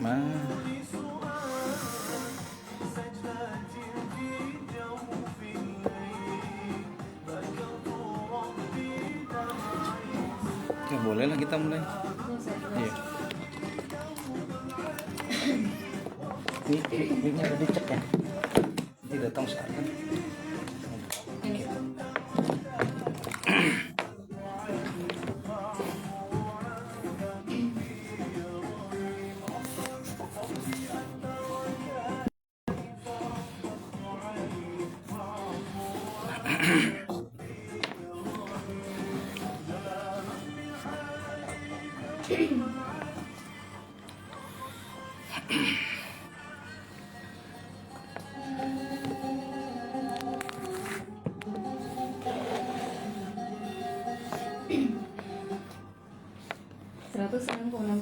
Nah, ya boleh lah kita mulai. Iya. Ini udah dicek ya. Nanti datang sekarang. Oke.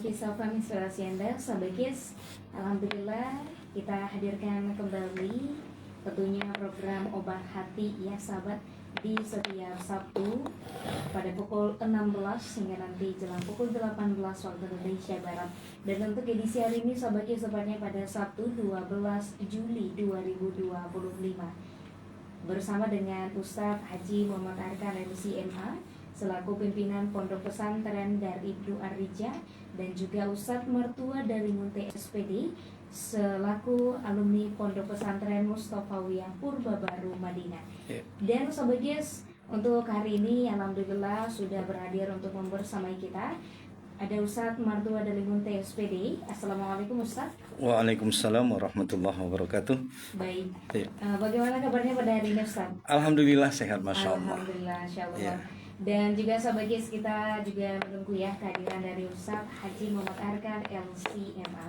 Kisah inspirasi Anda, sahabat KIS. Alhamdulillah kita hadirkan kembali tentunya program Obat Hati ya sahabat, di setiap Sabtu pada pukul 16 hingga nanti jelang pukul 18 waktu Indonesia Barat. Dan untuk edisi hari ini sahabat KIS tepatnya pada Sabtu 12 Juli 2025 bersama dengan Ustadz Haji Muhammad Arkan MCMA selaku pimpinan Pondok Pesantren Daribnu Ar-Rija, dan juga Ustadz mertua dari Munte SPD selaku alumni Pondok Pesantren Mustafawiyah Purba Baru Madinah. Dan Sobat Yes, untuk hari ini alhamdulillah sudah berhadir untuk membersamai kita ada Ustadz mertua dari Munte SPD. Assalamualaikum Ustadz. Waalaikumsalam warahmatullahi wabarakatuh. Baik. Bagaimana kabarnya pada hari ini Ustadz? Alhamdulillah sehat, masya Allah. Alhamdulillah, insya Allah. Dan juga sahabat KIS, kita juga menunggu ya kehadiran dari Ustadz Haji Muhammad Arkan LCMA.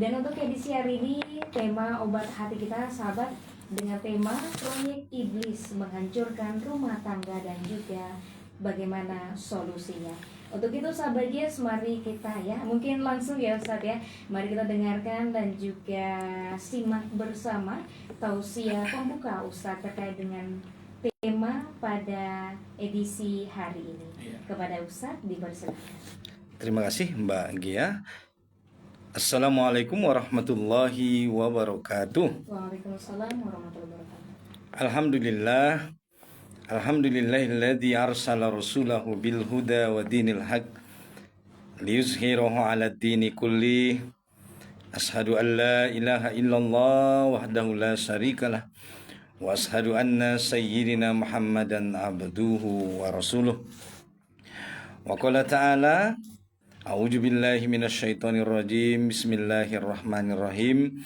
Dan untuk edisi hari ini tema Obat Hati kita sahabat dengan tema Proyek Iblis Menghancurkan Rumah Tangga dan juga bagaimana solusinya. Untuk itu sahabat KIS, mari kita ya mungkin langsung ya Ustadz ya, mari kita dengarkan dan juga simak bersama tausiah pembuka Ustadz terkait dengan tema pada edisi hari ini. Kepada Ustadz dipersilakan. Terima kasih Mbak Gia. Assalamualaikum warahmatullahi wabarakatuh. Waalaikumsalam warahmatullahi wabarakatuh. Alhamdulillah. Alhamdulillahilladzi arsala rasulahu bil huda wa dinil haq liyuzhirahu 'ala ad-dini kulli. Ashhadu an la ilaha illallah wahdahu la syarikalah wa ashhadu anna sayyidina Muhammadan abduhu wa rasuluh. Wa qala ta'ala a'udzu billahi minasyaitonir rajim. Bismillahirrahmanirrahim.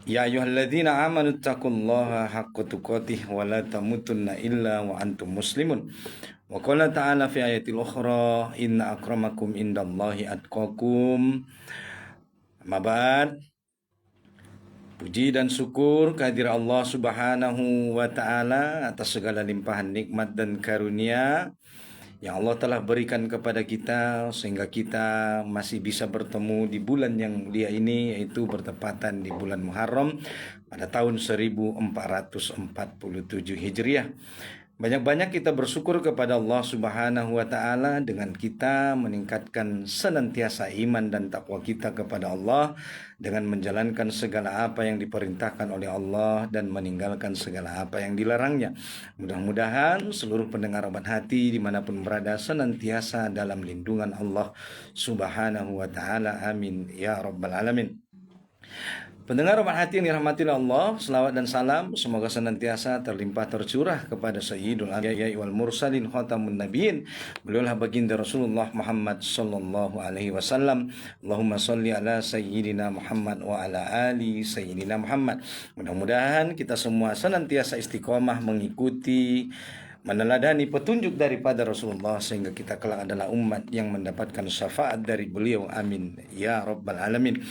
Ya ayyuhalladzina amanu taqullaha haqqa tuqatih wa la tamutunna illa wa antum muslimun. Wa qala ta'ala fi ayatil ukhra inna akramakum indallahi atqakum. Mabad. Puji dan syukur kehadirat Allah Subhanahu wa Ta'ala atas segala limpahan nikmat dan karunia yang Allah telah berikan kepada kita sehingga kita masih bisa bertemu di bulan yang mulia ini, yaitu bertepatan di bulan Muharram pada tahun 1447 Hijriah. Banyak-banyak kita bersyukur kepada Allah Subhanahu wa Ta'ala dengan kita meningkatkan senantiasa iman dan takwa kita kepada Allah dengan menjalankan segala apa yang diperintahkan oleh Allah dan meninggalkan segala apa yang dilarangnya. Mudah-mudahan seluruh pendengar Obat Hati dimanapun berada senantiasa dalam lindungan Allah Subhanahu wa Ta'ala. Amin ya rabbal alamin. Pendengar Obat Hati yang dirahmati Allah, selawat dan salam semoga senantiasa terlimpah tercurah kepada Sayyidul Anbiya wal Mursalin Khatamun Nabiyyin, beliaulah baginda Rasulullah Muhammad sallallahu alaihi wasallam. Allahumma sholli ala sayyidina Muhammad wa ala ali sayyidina Muhammad. Mudah-mudahan kita semua senantiasa istiqomah mengikuti meneladani petunjuk daripada Rasulullah sehingga kita kelak adalah umat yang mendapatkan syafaat dari beliau. Amin ya rabbal alamin.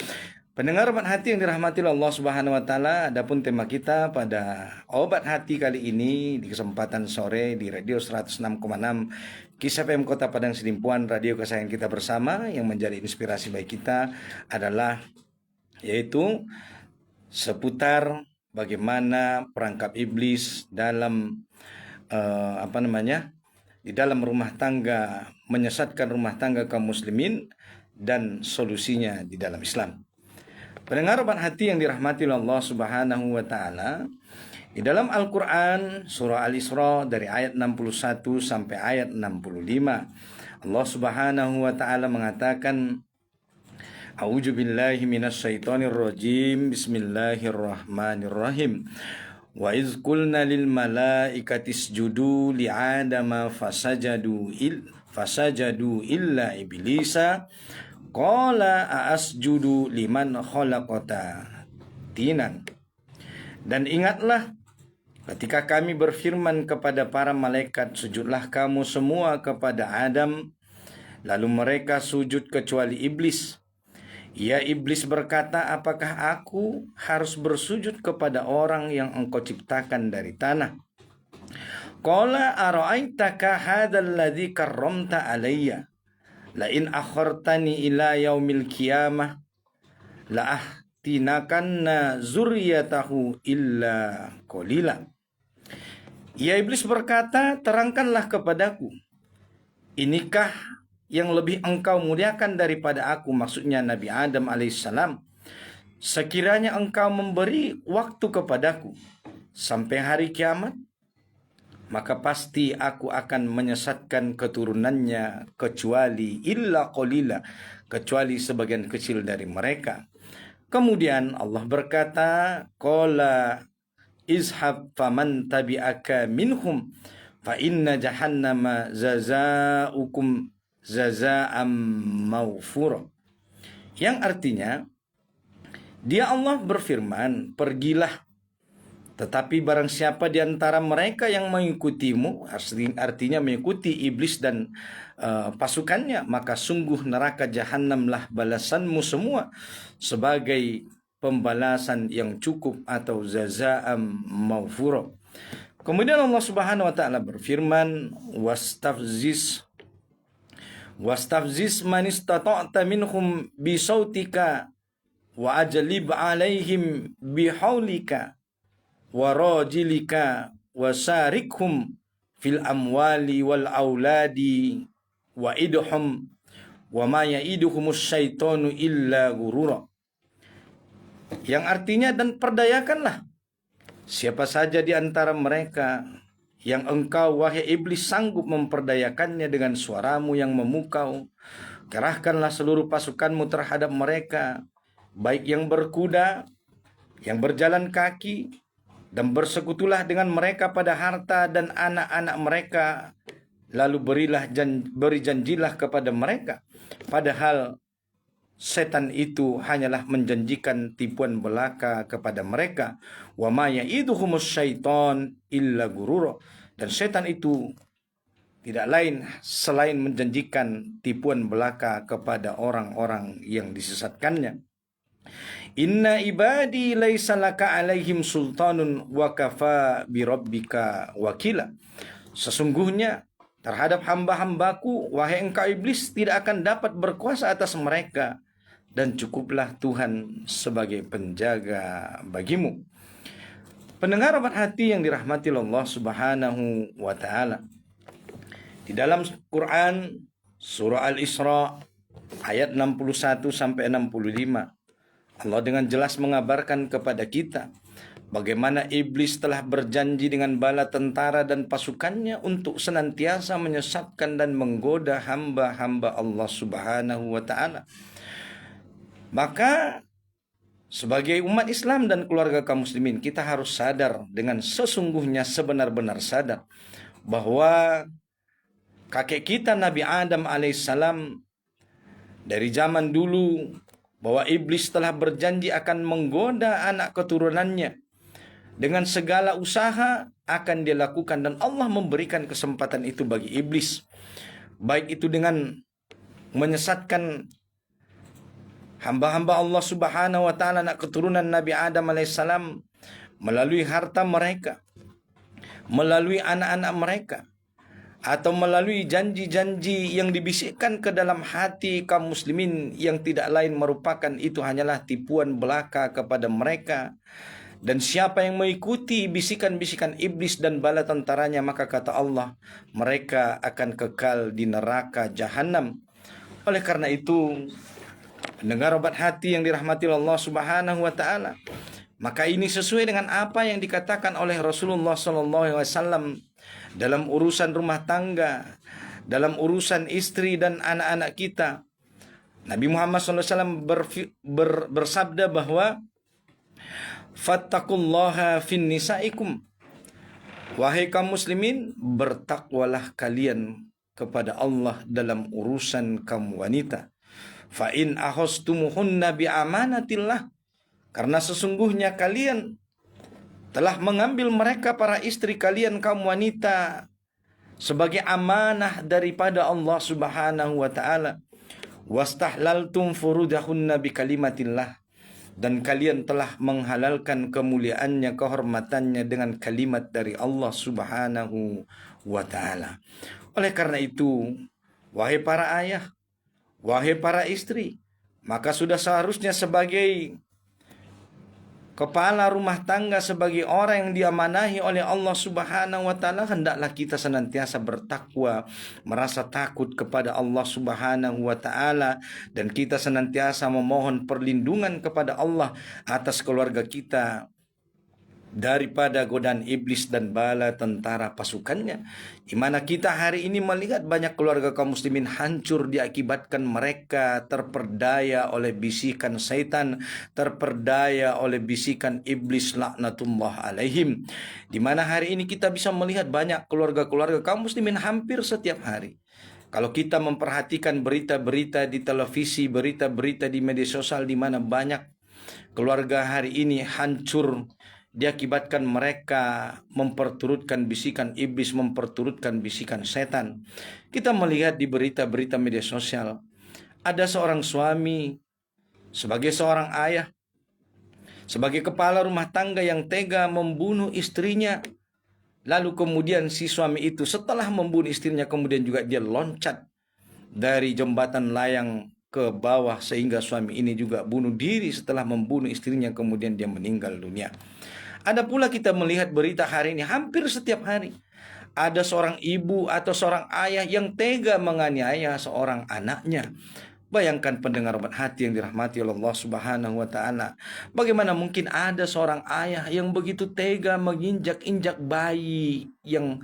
Pendengar Obat Hati yang dirahmati Allah Subhanahu wa Ta'ala, adapun tema kita pada Obat Hati kali ini di kesempatan sore di Radio 106,6 KIS FM Kota Padang Sidimpuan, radio kesayangan kita bersama yang menjadi inspirasi bagi kita adalah yaitu seputar bagaimana perangkap iblis dalam di dalam rumah tangga, menyesatkan rumah tangga kaum muslimin dan solusinya di dalam Islam. Pendengar Obat Hati yang dirahmati oleh Allah Subhanahu wa taala, di dalam Al-Qur'an surah Al-Isra dari ayat 61 sampai ayat 65, Allah Subhanahu wa taala mengatakan, A'udzu billahi minasyaitonir rajim. Bismillahirrahmanirrahim. Wa iz qulna lil malaikati isjudu li adama fasajadu illa iblisa qala a'asjudu liman khalaqata tinan. Dan ingatlah ketika kami berfirman kepada para malaikat, sujudlah kamu semua kepada Adam, lalu mereka sujud kecuali iblis. Ya, iblis berkata, apakah aku harus bersujud kepada orang yang engkau ciptakan dari tanah? Qala ara'aitaka hadzal ladzi karramta alayya la in akhartani ila yaumil qiyamah la ahtinakanna zurriyatahu illa qalila. Ya, iblis berkata, terangkanlah kepadaku, inikah yang lebih engkau muliakan daripada aku, maksudnya Nabi Adam alaihissalam, sekiranya engkau memberi waktu kepadaku sampai hari kiamat, maka pasti aku akan menyesatkan keturunannya kecuali illa qalila, kecuali sebagian kecil dari mereka. Kemudian Allah berkata, qala izhab faman tabi'aka minhum fa inna jahannama jazaukum jaza'am maghfura. Yang artinya, dia Allah berfirman, pergilah, tetapi barang siapa di antara mereka yang mengikutimu, artinya mengikuti iblis dan pasukannya, maka sungguh neraka jahanamlah balasanmu semua sebagai pembalasan yang cukup atau jaza'am maghfura. Kemudian Allah Subhanahu wa taala berfirman, wastafziz man istata'ta minhum bisautika wa ajlib alaihim bihaulika wa rajilika wa sarikhum fil amwali wal auladi wa idhum wa ma ya'iduhumus syaitanu illa gurura. Yang artinya, dan perdayakanlah siapa saja di antara mereka yang engkau, wahai iblis, sanggup memperdayakannya dengan suaramu yang memukau. Kerahkanlah seluruh pasukanmu terhadap mereka, baik yang berkuda, yang berjalan kaki, dan bersekutulah dengan mereka pada harta dan anak-anak mereka. Lalu beri janjilah kepada mereka, padahal setan itu hanyalah menjanjikan tipuan belaka kepada mereka. Wa ma ya'iduhumus syaiton illa gurura. Dan setan itu tidak lain selain menjanjikan tipuan belaka kepada orang-orang yang disesatkannya. Inna ibadi laisa laka alaihim sultanun wa kafa bi rabbika wakila. Sesungguhnya terhadap hamba-hambaku, wahai engkau iblis, tidak akan dapat berkuasa atas mereka, dan cukuplah Tuhan sebagai penjaga bagimu. Pendengar Obat Hati yang dirahmati Allah Subhanahu wa taala, di dalam Quran surah Al-Isra ayat 61 sampai 65, Allah dengan jelas mengabarkan kepada kita bagaimana iblis telah berjanji dengan bala tentara dan pasukannya untuk senantiasa menyesatkan dan menggoda hamba-hamba Allah Subhanahu wa taala. Maka sebagai umat Islam dan keluarga kaum muslimin, kita harus sadar dengan sesungguhnya, sebenar-benar sadar bahwa kakek kita Nabi Adam alaihissalam dari zaman dulu, bahwa iblis telah berjanji akan menggoda anak keturunannya dengan segala usaha akan dia lakukan, dan Allah memberikan kesempatan itu bagi iblis, baik itu dengan menyesatkan hamba-hamba Allah Subhanahu wa taala, anak keturunan Nabi Adam alaihissalam, melalui harta mereka, melalui anak-anak mereka, atau melalui janji-janji yang dibisikkan ke dalam hati kaum muslimin yang tidak lain merupakan itu hanyalah tipuan belaka kepada mereka. Dan siapa yang mengikuti bisikan-bisikan iblis dan bala tentaranya, maka kata Allah, mereka akan kekal di neraka jahanam. Oleh karena itu, pendengar obat hati yang dirahmati Allah Subhanahu wa taala, maka ini sesuai dengan apa yang dikatakan oleh Rasulullah SAW dalam urusan rumah tangga, dalam urusan istri dan anak-anak kita. Nabi Muhammad SAW bersabda bahwa fattaqullaha fin nisaikum, wahai kaum muslimin, bertakwalah kalian kepada Allah dalam urusan kaum wanita. Fa in ahostumuhunna bi amanatillah, karena sesungguhnya kalian telah mengambil mereka para istri kalian kaum wanita sebagai amanah daripada Allah Subhanahu wa taala. Wastahlaltum furudahunna bi kalimatillah, dan kalian telah menghalalkan kemuliaannya, kehormatannya dengan kalimat dari Allah Subhanahu wa taala. Oleh karena itu, wahai para ayah, wahai para istri, maka sudah seharusnya sebagai kepala rumah tangga, sebagai orang yang diamanahi oleh Allah Subhanahu wa taala, hendaklah kita senantiasa bertakwa, merasa takut kepada Allah Subhanahu wa taala, dan kita senantiasa memohon perlindungan kepada Allah atas keluarga kita daripada godaan iblis dan bala tentara pasukannya. Di mana kita hari ini melihat banyak keluarga kaum muslimin hancur diakibatkan mereka terperdaya oleh bisikan syaitan, terperdaya oleh bisikan iblis laknatullah alaihim. Di mana hari ini kita bisa melihat banyak keluarga-keluarga kaum muslimin hampir setiap hari. Kalau kita memperhatikan berita-berita di televisi, berita-berita di media sosial, di mana banyak keluarga hari ini hancur diakibatkan mereka memperturutkan bisikan iblis, memperturutkan bisikan setan. Kita melihat di berita-berita media sosial, ada seorang suami sebagai seorang ayah, sebagai kepala rumah tangga yang tega membunuh istrinya. Lalu kemudian si suami itu setelah membunuh istrinya, kemudian juga dia loncat dari jembatan layang ke bawah, sehingga suami ini juga bunuh diri setelah membunuh istrinya, kemudian dia meninggal dunia. Ada pula kita melihat berita hari ini hampir setiap hari, ada seorang ibu atau seorang ayah yang tega menganiaya seorang anaknya. Bayangkan pendengar obat hati yang dirahmati oleh Allah Subhanahu wa taala, bagaimana mungkin ada seorang ayah yang begitu tega menginjak-injak bayi yang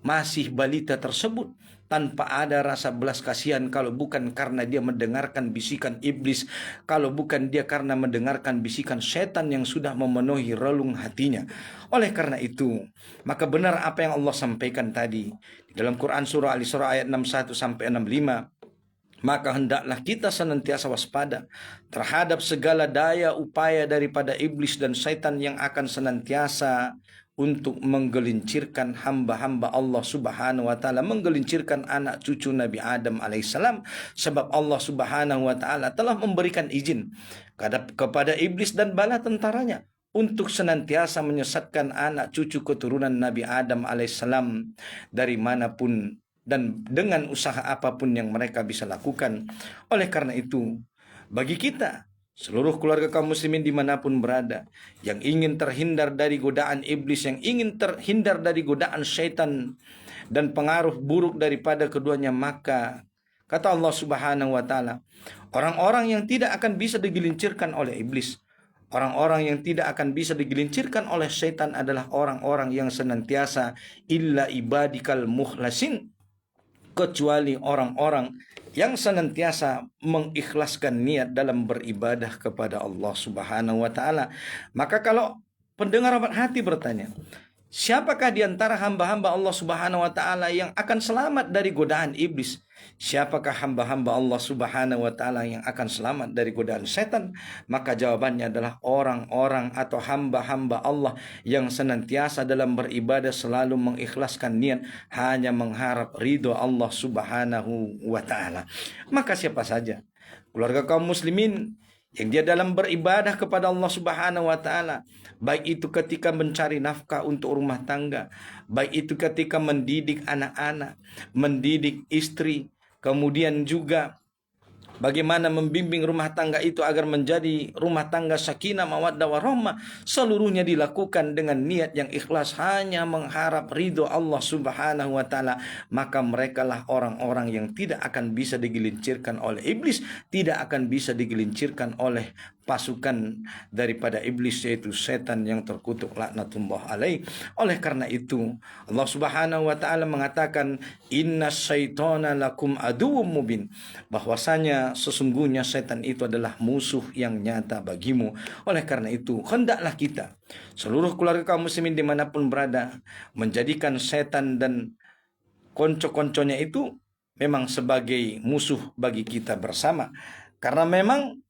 masih balita tersebut tanpa ada rasa belas kasihan, kalau bukan karena dia mendengarkan bisikan iblis, kalau bukan dia karena mendengarkan bisikan setan yang sudah memenuhi relung hatinya. Oleh karena itu, maka benar apa yang Allah sampaikan tadi di dalam Quran surah Al-Isra ayat 61 sampai 65. Maka hendaklah kita senantiasa waspada terhadap segala daya upaya daripada iblis dan syaitan yang akan senantiasa untuk menggelincirkan hamba-hamba Allah Subhanahu wa taala, menggelincirkan anak cucu Nabi Adam alaihissalam. Sebab Allah Subhanahu wa taala telah memberikan izin kepada iblis dan bala tentaranya untuk senantiasa menyesatkan anak cucu keturunan Nabi Adam alaihissalam dari manapun dan dengan usaha apapun yang mereka bisa lakukan. Oleh karena itu, bagi kita seluruh keluarga kaum muslimin dimanapun berada, yang ingin terhindar dari godaan iblis, yang ingin terhindar dari godaan syaitan dan pengaruh buruk daripada keduanya, maka kata Allah Subhanahu wa taala, orang-orang yang tidak akan bisa digelincirkan oleh iblis, orang-orang yang tidak akan bisa digelincirkan oleh syaitan adalah orang-orang yang senantiasa illa ibadikal mukhlasin, kecuali orang-orang yang senantiasa mengikhlaskan niat dalam beribadah kepada Allah Subhanahu wa taala. Maka kalau pendengar obat hati bertanya, siapakah di antara hamba-hamba Allah Subhanahu wa taala yang akan selamat dari godaan iblis? Siapakah hamba-hamba Allah Subhanahu wa taala yang akan selamat dari godaan setan? Maka jawabannya adalah orang-orang atau hamba-hamba Allah yang senantiasa dalam beribadah selalu mengikhlaskan niat hanya mengharap ridho Allah Subhanahu wa taala. Maka siapa saja keluarga kaum muslimin yang dia dalam beribadah kepada Allah Subhanahu wa taala, baik itu ketika mencari nafkah untuk rumah tangga, baik itu ketika mendidik anak-anak, mendidik istri, kemudian juga bagaimana membimbing rumah tangga itu agar menjadi rumah tangga sakinah, mawaddah, warahmah, seluruhnya dilakukan dengan niat yang ikhlas, hanya mengharap ridho Allah Subhanahu wa taala, maka merekalah orang-orang yang tidak akan bisa digelincirkan oleh iblis, tidak akan bisa digelincirkan oleh pasukan daripada iblis, yaitu setan yang terkutuk laknatullah alaih. Oleh karena itu Allah Subhanahu wa taala mengatakan inna syaitana lakum aduwwum mubin, bahwasanya sesungguhnya setan itu adalah musuh yang nyata bagimu. Oleh karena itu hendaklah kita seluruh keluarga kaum muslimin dimanapun berada menjadikan setan dan konco-konconya itu memang sebagai musuh bagi kita bersama, karena memang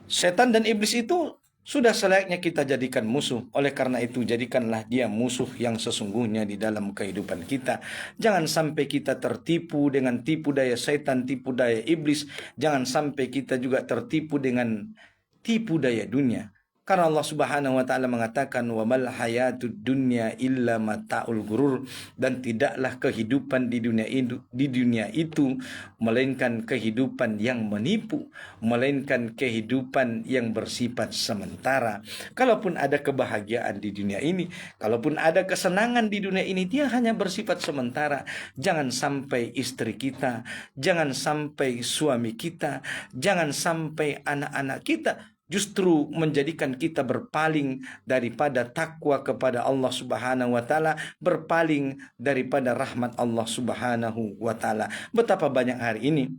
setan dan iblis itu sudah selayaknya kita jadikan musuh. Oleh karena itu jadikanlah dia musuh yang sesungguhnya di dalam kehidupan kita. Jangan sampai kita tertipu dengan tipu daya setan, tipu daya iblis. Jangan sampai kita juga tertipu dengan tipu daya dunia. Karena Allah Subhanahu wa taala mengatakan wa mal hayatud dunya illa mataul gurur, dan tidaklah kehidupan di dunia itu melainkan kehidupan yang menipu, melainkan kehidupan yang bersifat sementara. Kalaupun ada kebahagiaan di dunia ini, kalaupun ada kesenangan di dunia ini, dia hanya bersifat sementara. Jangan sampai istri kita, jangan sampai suami kita, jangan sampai anak-anak kita justru menjadikan kita berpaling daripada takwa kepada Allah Subhanahu wa taala, berpaling daripada rahmat Allah Subhanahu wa taala. Betapa banyak hari ini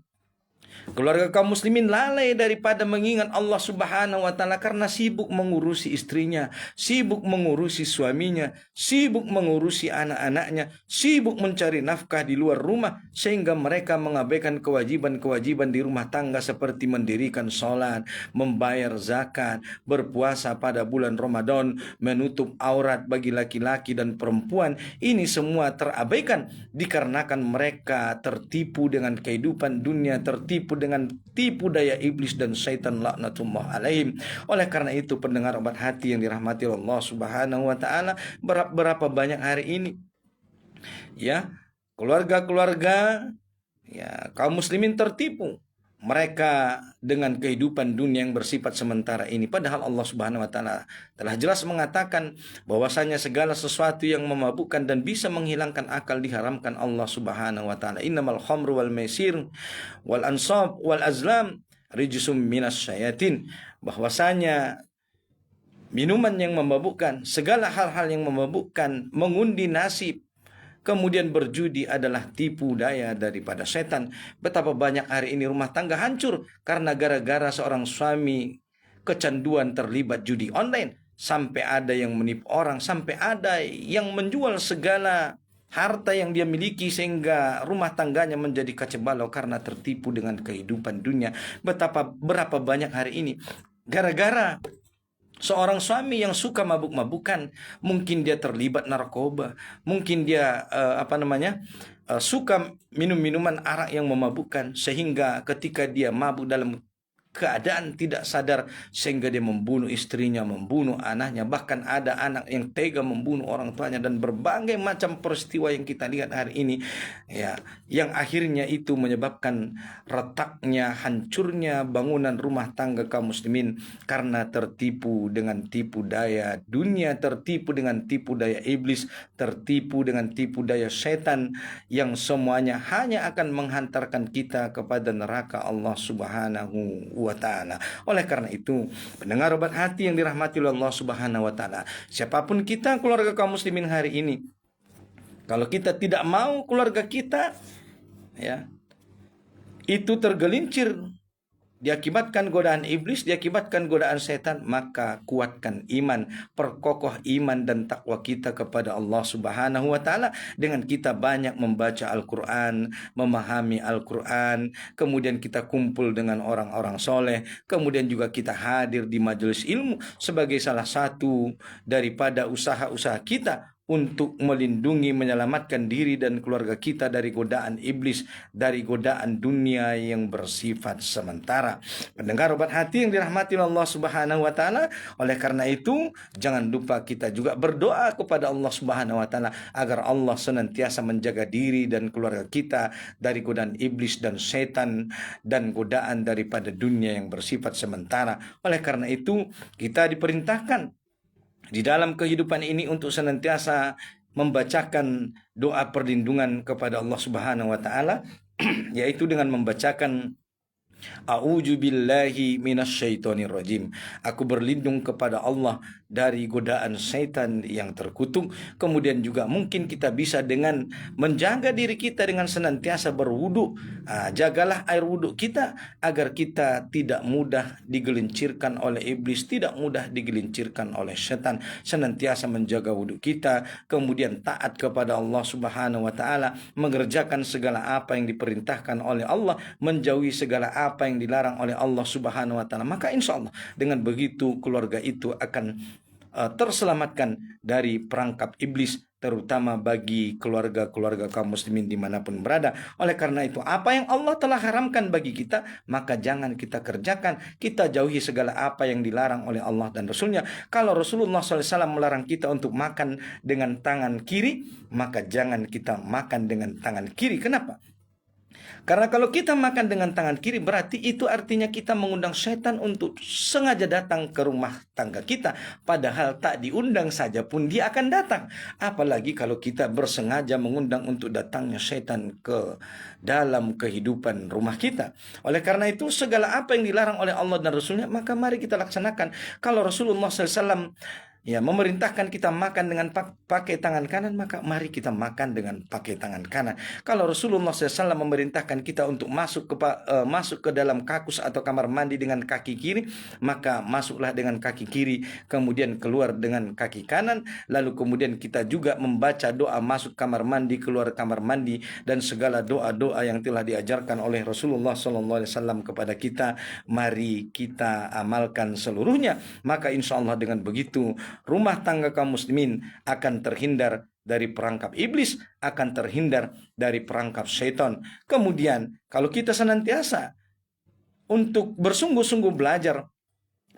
keluarga kaum muslimin lalai daripada mengingat Allah Subhanahu wa taala karena sibuk mengurusi istrinya, sibuk mengurusi suaminya, sibuk mengurusi anak-anaknya, sibuk mencari nafkah di luar rumah, sehingga mereka mengabaikan kewajiban-kewajiban di rumah tangga seperti mendirikan sholat, membayar zakat, berpuasa pada bulan Ramadan, menutup aurat bagi laki-laki dan perempuan. Ini semua terabaikan dikarenakan mereka tertipu dengan kehidupan dunia, tertipu dengan tipu daya iblis dan syaitan laknatullah alaihim. Oleh karena itu pendengar obat hati yang dirahmati Allah Subhanahu wa taala, berapa banyak hari ini ya keluarga-keluarga ya kaum muslimin tertipu mereka dengan kehidupan dunia yang bersifat sementara ini. Padahal Allah Subhanahu wa taala telah jelas mengatakan bahwasanya segala sesuatu yang memabukkan dan bisa menghilangkan akal diharamkan Allah Subhanahu wa taala. Innamal khamru wal maisir wal ansab wal azlam rijsum minas syayatin. Bahwasanya minuman yang memabukkan, segala hal-hal yang memabukkan, mengundi nasib, kemudian berjudi adalah tipu daya daripada setan. Betapa banyak hari ini rumah tangga hancur karena gara-gara seorang suami kecanduan terlibat judi online, sampai ada yang menipu orang, sampai ada yang menjual segala harta yang dia miliki sehingga rumah tangganya menjadi kacau balau karena tertipu dengan kehidupan dunia. Berapa banyak hari ini gara-gara seorang suami yang suka mabuk-mabukan, mungkin dia terlibat narkoba, mungkin dia suka minum-minuman arak yang memabukkan, sehingga ketika dia mabuk dalam keadaan tidak sadar sehingga dia membunuh istrinya, membunuh anaknya, bahkan ada anak yang tega membunuh orang tuanya, dan berbagai macam peristiwa yang kita lihat hari ini ya, yang akhirnya itu menyebabkan retaknya, hancurnya bangunan rumah tangga kaum muslimin karena tertipu dengan tipu daya dunia, tertipu dengan tipu daya iblis, tertipu dengan tipu daya setan, yang semuanya hanya akan menghantarkan kita kepada neraka Allah Subhanahu wa taala. Oleh karena itu, pendengar obat hati yang dirahmati oleh Allah Subhanahu wa taala, siapapun kita keluarga kaum muslimin hari ini, kalau kita tidak mau keluarga kita ya itu tergelincir diakibatkan godaan iblis, diakibatkan godaan setan, maka kuatkan iman, perkokoh iman dan takwa kita kepada Allah Subhanahu wa taala dengan kita banyak membaca Al-Qur'an, memahami Al-Qur'an, kemudian kita kumpul dengan orang-orang soleh, kemudian juga kita hadir di majelis ilmu sebagai salah satu daripada usaha-usaha kita untuk melindungi, menyelamatkan diri dan keluarga kita dari godaan iblis, dari godaan dunia yang bersifat sementara. Pendengar obat hati yang dirahmati Allah Subhanahu wa taala, oleh karena itu jangan lupa kita juga berdoa kepada Allah Subhanahu wa taala agar Allah senantiasa menjaga diri dan keluarga kita dari godaan iblis dan setan dan godaan daripada dunia yang bersifat sementara. Oleh karena itu kita diperintahkan di dalam kehidupan ini untuk senantiasa membacakan doa perlindungan kepada Allah Subhanahu wa taala, yaitu dengan membacakan A'udzu billahi minasyaitonir rajim. Aku berlindung kepada Allah dari godaan setan yang terkutuk. Kemudian juga mungkin kita bisa dengan menjaga diri kita dengan senantiasa berwudu. Jagalah air wudu kita agar kita tidak mudah digelincirkan oleh iblis, tidak mudah digelincirkan oleh setan. Senantiasa menjaga wudu kita, kemudian taat kepada Allah Subhanahu wa taala, mengerjakan segala apa yang diperintahkan oleh Allah, menjauhi segala apa yang dilarang oleh Allah Subhanahu wa taala. Maka insya Allah dengan begitu keluarga itu akan terselamatkan dari perangkap iblis, terutama bagi keluarga-keluarga kaum muslimin dimanapun berada. Oleh karena itu apa yang Allah telah haramkan bagi kita, maka jangan kita kerjakan. Kita jauhi segala apa yang dilarang oleh Allah dan Rasulnya. Kalau Rasulullah SAW melarang kita untuk makan dengan tangan kiri, maka jangan kita makan dengan tangan kiri. Kenapa? Karena kalau kita makan dengan tangan kiri, berarti itu artinya kita mengundang setan untuk sengaja datang ke rumah tangga kita. Padahal tak diundang saja pun dia akan datang. Apalagi kalau kita bersengaja mengundang untuk datangnya setan ke dalam kehidupan rumah kita. Oleh karena itu segala apa yang dilarang oleh Allah dan Rasulnya, maka mari kita laksanakan. Kalau Rasulullah SAW memerintahkan kita makan dengan pakai tangan kanan, maka mari kita makan dengan pakai tangan kanan. Kalau Rasulullah SAW memerintahkan kita untuk masuk ke dalam kakus atau kamar mandi dengan kaki kiri, maka masuklah dengan kaki kiri, kemudian keluar dengan kaki kanan. Lalu kemudian kita juga membaca doa masuk kamar mandi, keluar kamar mandi, dan segala doa-doa yang telah diajarkan oleh Rasulullah SAW kepada kita, mari kita amalkan seluruhnya. Maka insya Allah dengan begitu rumah tangga kaum muslimin akan terhindar dari perangkap iblis, akan terhindar dari perangkap setan. Kemudian kalau kita senantiasa untuk bersungguh-sungguh belajar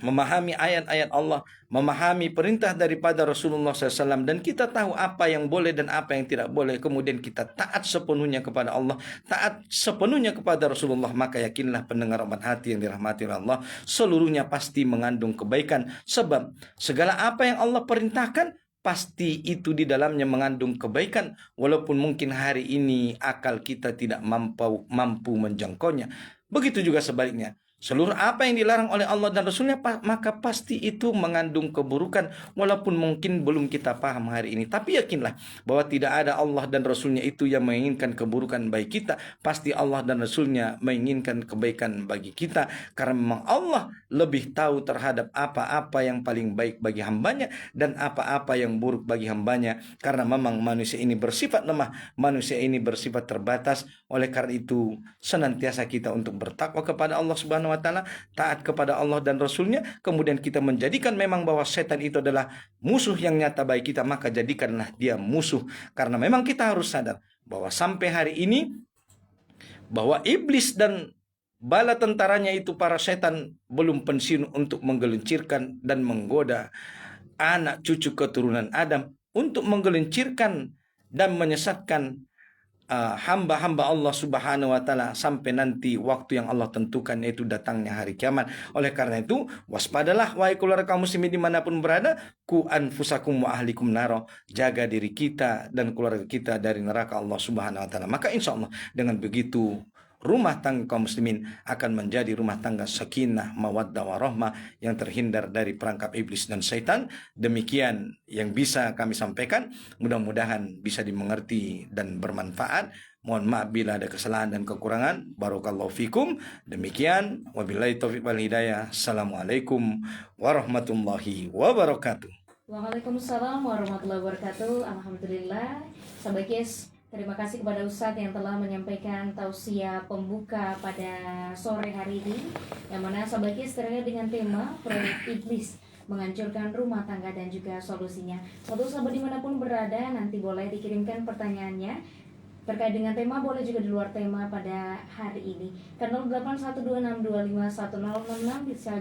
memahami ayat-ayat Allah, memahami perintah daripada Rasulullah SAW, dan kita tahu apa yang boleh dan apa yang tidak boleh, kemudian kita taat sepenuhnya kepada Allah, taat sepenuhnya kepada Rasulullah, maka yakinlah pendengar obat hati yang dirahmati Allah, seluruhnya pasti mengandung kebaikan. Sebab segala apa yang Allah perintahkan pasti itu di dalamnya mengandung kebaikan, walaupun mungkin hari ini akal kita tidak mampu menjangkaunya. Begitu juga sebaliknya. Seluruh apa yang dilarang oleh Allah dan Rasulnya, maka pasti itu mengandung keburukan, walaupun mungkin belum kita paham hari ini. Tapi yakinlah bahwa tidak ada Allah dan Rasulnya itu yang menginginkan keburukan bagi kita. Pasti Allah dan Rasulnya menginginkan kebaikan bagi kita. Karena memang Allah lebih tahu terhadap apa-apa yang paling baik bagi hambanya dan apa-apa yang buruk bagi hambanya. Karena memang manusia ini bersifat lemah, manusia ini bersifat terbatas. Oleh karena itu senantiasa kita untuk bertakwa kepada Allah Subhanahu wa taala, taat kepada Allah dan Rasulnya, kemudian kita menjadikan memang bahwa setan itu adalah musuh yang nyata bagi kita, maka jadikanlah dia musuh. Karena memang kita harus sadar bahwa sampai hari ini bahwa iblis dan bala tentaranya itu para setan belum pensiun untuk menggelincirkan dan menggoda anak cucu keturunan Adam, untuk menggelincirkan dan menyesatkan hamba-hamba Allah Subhanahu wa taala sampai nanti waktu yang Allah tentukan, yaitu datangnya hari kiamat. Oleh karena itu waspadalah wahai keluarga kaum muslimin dimanapun berada, ku anfusakum wa ahlikum naro, jaga diri kita dan keluarga kita dari neraka Allah Subhanahu wa taala. Maka insya Allah dengan begitu rumah tangga kaum muslimin akan menjadi rumah tangga sakinah, mawaddah, warahmah yang terhindar dari perangkap iblis dan syaitan. Demikian yang bisa kami sampaikan. Mudah-mudahan bisa dimengerti dan bermanfaat. Mohon maaf bila ada kesalahan dan kekurangan. Barakallahu fikum. Demikian. Wabillahi taufiq wal hidayah. Assalamualaikum warahmatullahi wabarakatuh. Waalaikumsalam warahmatullahi wabarakatuh. Alhamdulillah. Sahabat Yes, terima kasih kepada Ustadz yang telah menyampaikan tausiah pembuka pada sore hari ini, yang mana sahabat Yes terkait dengan tema proyek iblis menghancurkan rumah tangga dan juga solusinya. Untuk sahabat dimanapun berada, nanti boleh dikirimkan pertanyaannya terkait dengan tema, boleh juga di luar tema pada hari ini. Ke 081262510066 bisa